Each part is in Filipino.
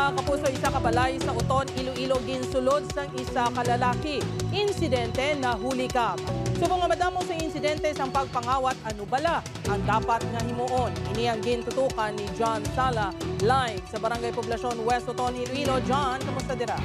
mga kapuso, isa ka balay sa Uton, Iloilo ginsulod sang isa ka lalaki. Insidente na hulikap. Subong nga madamo sa insidente sang pagpangawat ano bala ang dapat nga himuon. Ini ang gintutukan ni John Sala live sa Barangay Poblasyon West Uton, Iloilo. John, kamusta dira?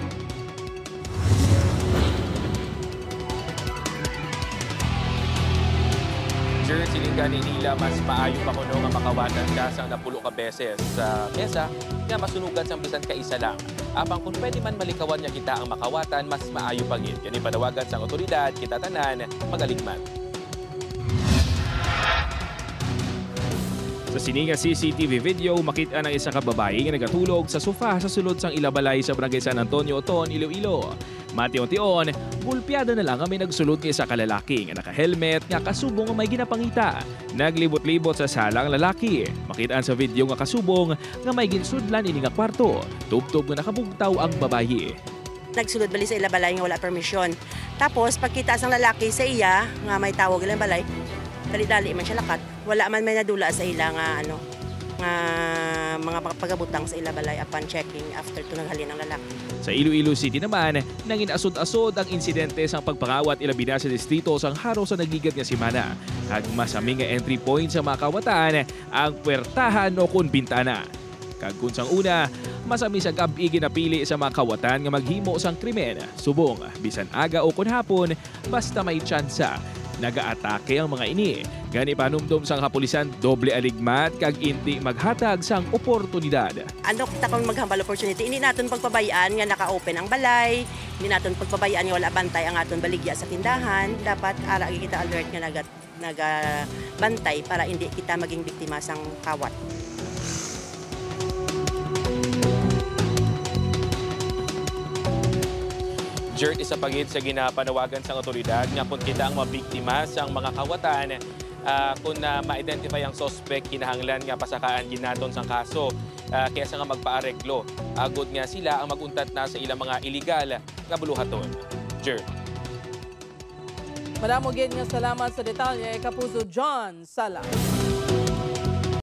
Silinggan ni nila mas maayo pa kuno nga makawatan ka sang napulo ka beses sa mesa nga masunugan sang bisan ka isa lang. Apang kung pwede man malikawan niya kita ang makawatan, mas maayo pangit. Yan panawagan sang otoridad, kita tanan, magaligman. Sa sininga CCTV video, makita ng isa ka babae nga nagatulog sa sofa sa sulod sang ilabalay sa Barangay San Antonio, Uton, Iloilo. Mati-untion, gulpyada na lang ang may nagsulod ng isa ka lalaki nga naka-helmet nga kasubong nga may ginapangita. Naglibot-libot sa salang lalaki. Makitaan sa video nga kasubong nga may ginsudlan ini nga kwarto. Tubtob nga nakabugtaw ang babae. Nagsulod bali sa ilabalay nga wala permisyon. Tapos pagkita sang lalaki sa iya nga may tawag ilang balay, dali-dali man siya lakat. Wala man may nadula sa ila nga mga pagabutang sa ilabalay upon checking after to naghalin ng lalaki. Sa Iloilo City naman, nangin asod-asod ang insidente sa pagpangawat ilabi na sa distrito sang haro sa nagligat nga simana. Kag masaming nga entry point sa mga kawatan ang puwertahan o kun bintana. Kag kun sang una, masami sa gabi ginapili sa mga kawatan nga maghimo sang krimen. Subong, bisan aga o kun hapon, basta may tsansa. Nagaatake ang mga ini. Gani panumdum sang kapulisan doble aligmat kag inti maghatag sang oportunidad. Ano kita kung maghambal opportunity, hindi naton pagpabayaan nga naka-open ang balay, hindi naton pagpabayaan nga wala bantay ang aton baligya sa tindahan. Dapat ara kita alert nga nagabantay para hindi kita maging biktima sang kawat. Jert, isa pagit sa ginapanawagan sa otoridad nga kung kita ang mabiktima sa mga kawatan, kung ma-identify ang suspect, kinahanglan nga pasakaan ginaton sang kaso kaysa nga magpaareglo. Agod nga sila ang maguntat na sa ilang mga illegal nga buluhaton. Jert. Madamo gid nga salamat sa detalye, Kapuso John Sala.